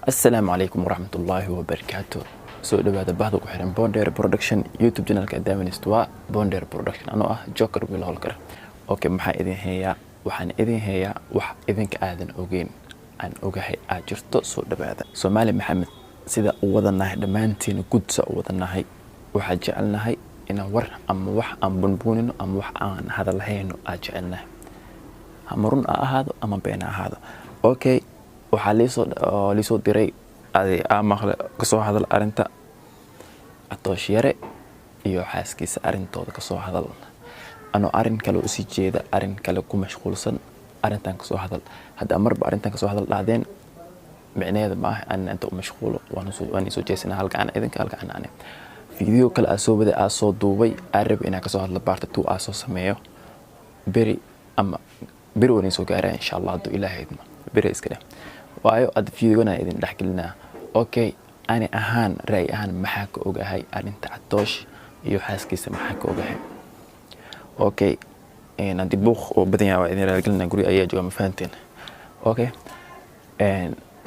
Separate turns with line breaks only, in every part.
السلام عليكم ورحمة الله وبركاته. سو دبعت بعض وحرم بوندير برودكشن يوتيوب channel كدامن استواء بوندير برودكشن أنا جوكر بالهولكر. أوكي محا إذن هي وحن إذن هي وح إذن كأذن أوجين عن أوجه أجرت سو دبعت. سو مالي محمد سيدا وضنا دمانتين قدس وضنا هاي وحجعلنا هاي إن ور أم وح أم بنبونين أم وح عن هذا الهين أجعلنا. همرون هذا أم بين هذا. أوكي. waxaa liisoo diray maqle kasoo hadal arinta Atoosh Yare iyo xaaskiisa arintooda kasoo hadal ano arin kale u sii jeeda arin kale ku mashquulsan arintan kasoo hadal hadda marba arintan kasoo hadal dhaadeen micneeda ma ah aan inta u mashquulo waan soo jeesana halkaan idinka halkaan aan video kale soo wada soo duubay arab inaa kasoo hadla part 2 soo sameeyo beri waan soo gaaraa insha Allah hadu Ilaahay idmo beri iska leh waayo ad fiidiyona idin dhaxgelina okay ani ahaan raay ahaan maxaa ka ogahay arinta Atoosh iyo xaaskiisa maxaa ka ogahay okay adi buuq oo badan yahay idin raadgelina guri ayaa jooga ma fahanteen okay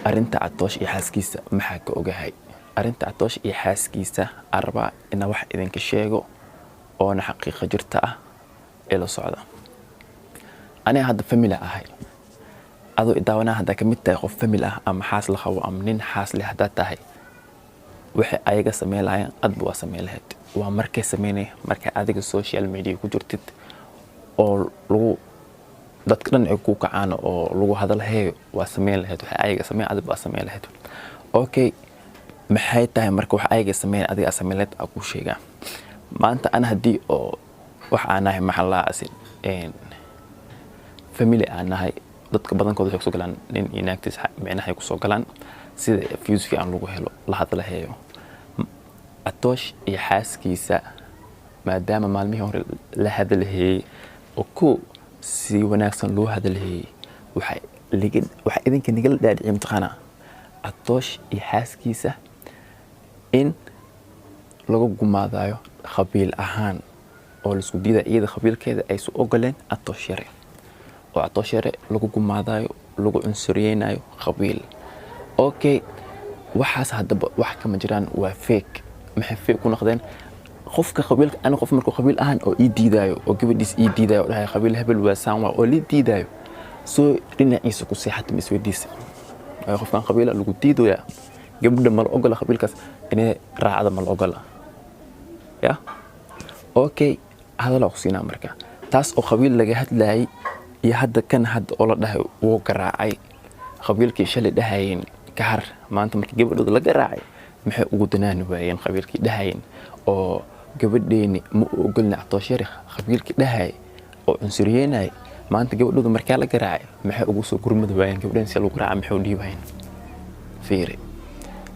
arinta Atoosh iyo xaaskiisa maxaa ka ogahay arinta Atoosh iyo xaaskiisa arba ina wax idin ka sheego oo na xaqiiqo jirta ah ee la socda ani hadda family ahay adoo idaawana hada kamid tahay qof family ah ama xaas la qabo ama nin xaas leh hada tahay waxa ayaga sameeyaan adbu waa sameeyay waa markay sameeyay marka adiga social media ku jirtid oo lagu dadka dhan ay ku kacaan oo lagu hadalhay waa sameeyay waxa ayaga sameeyay adbu waa sameeyay okay maxay tahay marka waxa ayaga sameeyay adiga sameeyay aku sheega maanta ana hadii oo wax aanahay maxalla asin family aanahay dadka badankooda waxay soo galaan nin inaagtiis micnaha ku soo galaan sida fuse fiican lagu helo la hadlahayo Atoosh iyo xaaskiisa maadaama maalmihii hore la hadalhay oo ku si wanaagsan loo hadalhay waxa idinka nigal dhaadhicin imtixaana Atoosh iyo xaaskiisa in lagu gumaadayo qabiil ahaan oo la isku diiday iyada qabiilkeeda ay soo ogoleen Atoosh Yare oo Atoosh Yare lagu gumaadayo lagu cunsuriyeenayo qabiil okay waxaas hadaba wax kama jiraan waa fake maxay fake ku noqdeen qofka qabiilka ana qof markuu qabiil ahaan oo ii diidayo oo gabadhiis ii diidayo dhahay qabiil hebel waa saan waa oo li diidayo soo dhinaciisa ku seexatay misweydiisa ay qofkan qabiil lagu diidayo gabadha mal ogola qabiilkaas inay raacada mal ogola ya okay hada la qosina marka taas oo qabiil laga hadlayay iyo hadda kan hadda oo la dhahay wuu garaacay qabiilkii shalay dhahayeen ka har maanta markii gabadhooda la garaacay maxay ugu danaan waayeen qabiilkii dhahayeen oo gabadheeni ma ogolna Atoosh Yare qabiilkii dhahay oo cunsuriyeenay maanta gabadhooda markii la garaacay maxay ugu soo gurmad waayeen gabadheen si lagu garaacay maxay u dhiibayeen fiiri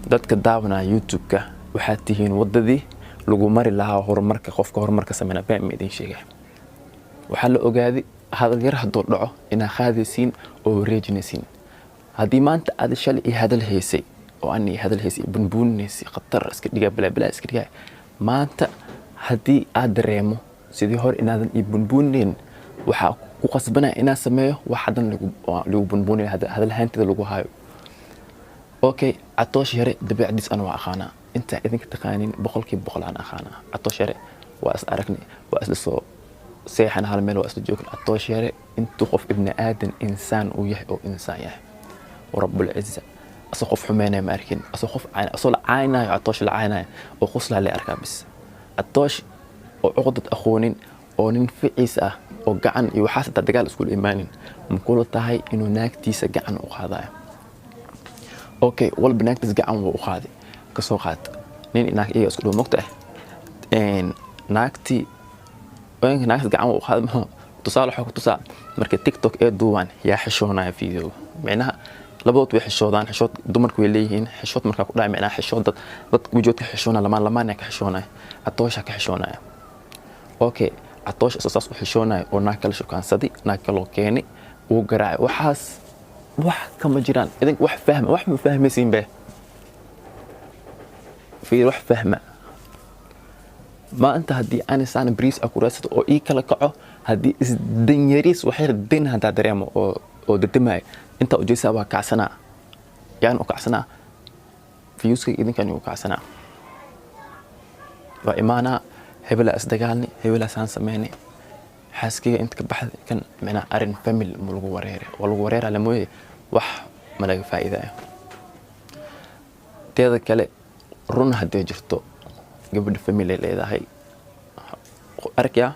dadka daawana YouTube-ka waxa tihiin wadadii lagu mari lahaa horumarka qofka horumarka sameeyay baa idin sheegay waxa la ogaaday هذا غير هدو دعو إنا خاذيسين أو ريجنسين هذه ما أنت هذا الشيء هذا الهيسي وأني هذا الهيسي بنبون نسي خطر اسكتيجا بلا اسكتيجا ما أنت هذه أدريمو سيدي هور إن هذا بنبونين وح وقصبنا إنا سماه واحدا لو بنبونين هذا الهانت ذا لو هاي أوكي Atoosh Yare دبي عديس أنا وأخانا أنت إذا كنت قانين بقول كيف بقول عن أخانا Atoosh Yare وأسألكني وأسلسو سيحنا هالميل وأسل جوك Atoosh Yare أنتو خوف ابن آدم إنسان ويح أو إنسان يح ورب العزة أصل خوف حمينة ما أركين أصل خوف عين أصل عينه Atoosh العينه وخصلها اللي أركب بس Atoosh وعقدة أخونين وننفع عيسى وقعن يوحاسة تدقال اسكول إيمانين مقولة تهي إنه ناكتيسة قعن وخاذا أوكي والبناكتيس قعن وخاذي كسوخات نين إناك إيه اسكولو مقتع إن ناكتي وين ناس قاعد وخذ تصالح وتصال مركز تيك توك دوان يا حشونا فيديو معناها لبضت وحشودان حشود دمرك ويليهين حشود مركز كلها معناها حشود ضد وجود حشونا لما نك حشونا Atoosh حشونا اوكي Atoosh اساس حشونا وناكل شو كان صدي ناكلو كيني وقراع وحاس وح كم جيران اذا وح فاهم وح مفهمين به في وح فهمه ما أنت هدي أنا سان بريس أكو راسة أو إيه كلا كعو هدي الدنياريس وحير الدين هذا دريمو أو دتماي أنت أجلس أبغى كعسنا يعني أكعسنا fiyuuska idinkan uu kacsanaa waa imaanaa hebela isdagaalni hebela saan sameeyni xaaskiga inta ka baxday kan macnaa arin family ma lagu wareera la mooyay wax ma laga faa'iidayo teeda kale run haddii jirto gabadha family leedahay arkaya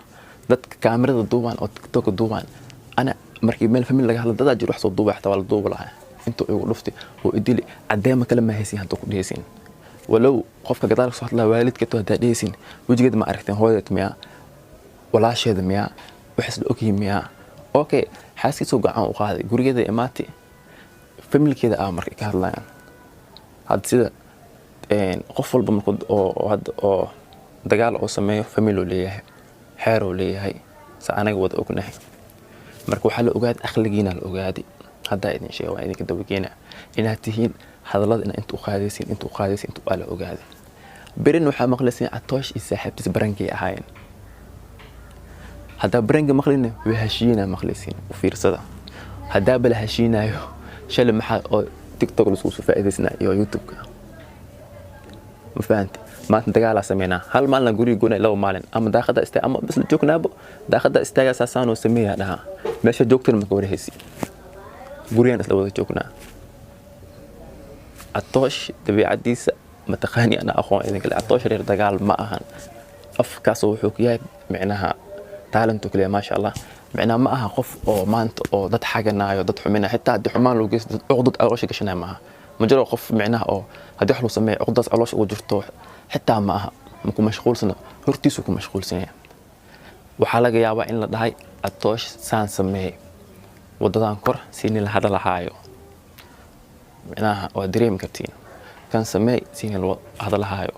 dadka kaamirada duubaan oo TikTok duubaan ana markii meel family laga hadlo dad jir wax soo duubay xataa wala duuba lahaa inta igu dhuftay oo idili cadeema kale ma haysin hadda ku dhehaysin walow qofka gadaal soo hadlaa waalidka to hadda dhehaysin wajigeed ma aragteen hooyada miya walaasheeda miya waxis la ogyihiin miya okay xaaskiisa gacan u qaaday gurigeeda imaatay family-keeda markay ka hadlayaan had sida qof walba markuu oo dagaal oo sameeyo family leeyahay xeer oo leeyahay sa anaga wada ognahay marka waxa la ogaad akhligiina la ogaaday hadda idin sheego waa idinka dabageena inaad tihiin hadalada inta u qaadaysiin inta ala ogaaday berin waxa maqlaysiin atoosh iyo saaxiibtiis barankii ahaayeen hadda baranka maqlayna way heshiina maqlaysiin u fiirsada hadda bal heshiinayo shalay maxaa oo TikTok la soo faa'iideysnaa iyo YouTube-ka ma fahanti maanta dagaal sameeyna hal maalin guriga goonay laba maalin ama daaqada istay ama bas la joognaabo daaqada istaaga saasaan oo sameeyaa dhaha meesha joogtan ma ka warhaysi gurigan isla wada joognaa atoosh dabiicadiisa ma taqaani ana aqoon idin kale atoosh reer dagaal ma ahan afkaas wuxuu ku yahay macnaha talent kale ma sha Allah macnaha ma aha qof oo maanta oo dad xaganaayo dad xumina xitaa dad xumaan loo geysto uqdad aloosh gashanay ma aha ma jiro qof macnaha oo hadii wax loo sameeyo uqdaas aloosh ugu jirto xitaa ma aha ma ku mashquulsana hortiisu ku mashquulsan waxa laga yaabaa in la dhahay atoosh saan sameey wadadan kor siini la hadalahaayo macnaha oo dareem kartiin kan sameey siini la hadalahaayo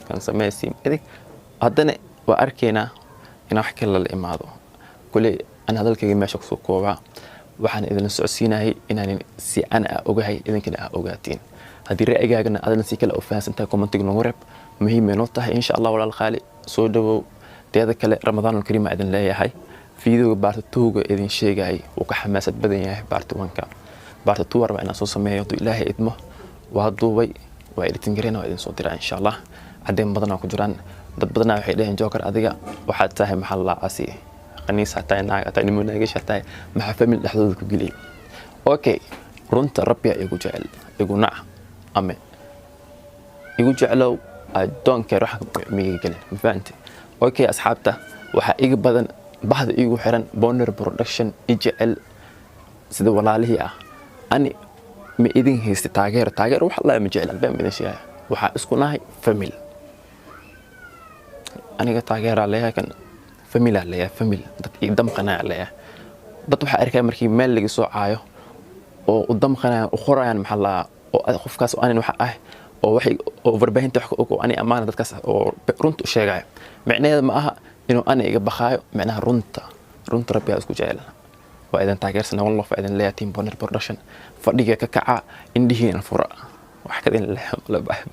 kan sameey siim idig haddana waa arkeena in wax kale la imaado kulay ana hadalkayga meesha ku soo koobaa waxaan idin socodsiinahay inaan si aan ogahay idinkana ogaatiin haddii ra'yigaagana adana si kale u fahansantahay commentiga nagu reeb muhiim ay noo tahay insha Allah walaal qaali soo dhawow teeda kale ramadaanul kariim idin leeyahay fiidooga baarta 2ga idin sheegay oo ka xamaasad badan yahay baarta 1ka baarta 2 warba inaan soo sameeyo ilaahay idmo waa duubay waa editing gareena waa idin soo diraa insha Allah cadeen badan ku jiraan dad badan waxay dhaheen Joker adiga waxaad tahay maxal la asi qaniis hataa inaag hataa nimanaaga shataa maxa family dhaxdooda ku gilay okay runta rabbiya igu jecel igu nac ama igu jeclow I don't care wax miiga galin ma fahanti okay asxaabta waxa iga badan bahda igu xiran Bonner Production ijecel sida walaalihii ani ma idin haysta taageer wax la ma jecel baan idin sheegay waxa isku nahay family aniga taageera leeyahay kan family dad idam qanaa leeyahay dad waxa arkay markii meel laga soo caayo oo u dam qanaa u qorayaan maxalla oo qofkaas aan waxa oo waxay overbaahinta wax oo ani amaana dadkaas oo runta u sheegay macnaheedu ma aha inuu ana iga baxaayo macnaha runta rabbiga isku jecel waa idan taageersana wallah fa idan leeyahay team Bonner Production fadhiga ka kaca indhihiina fura wax ka idin leeyahay la baahay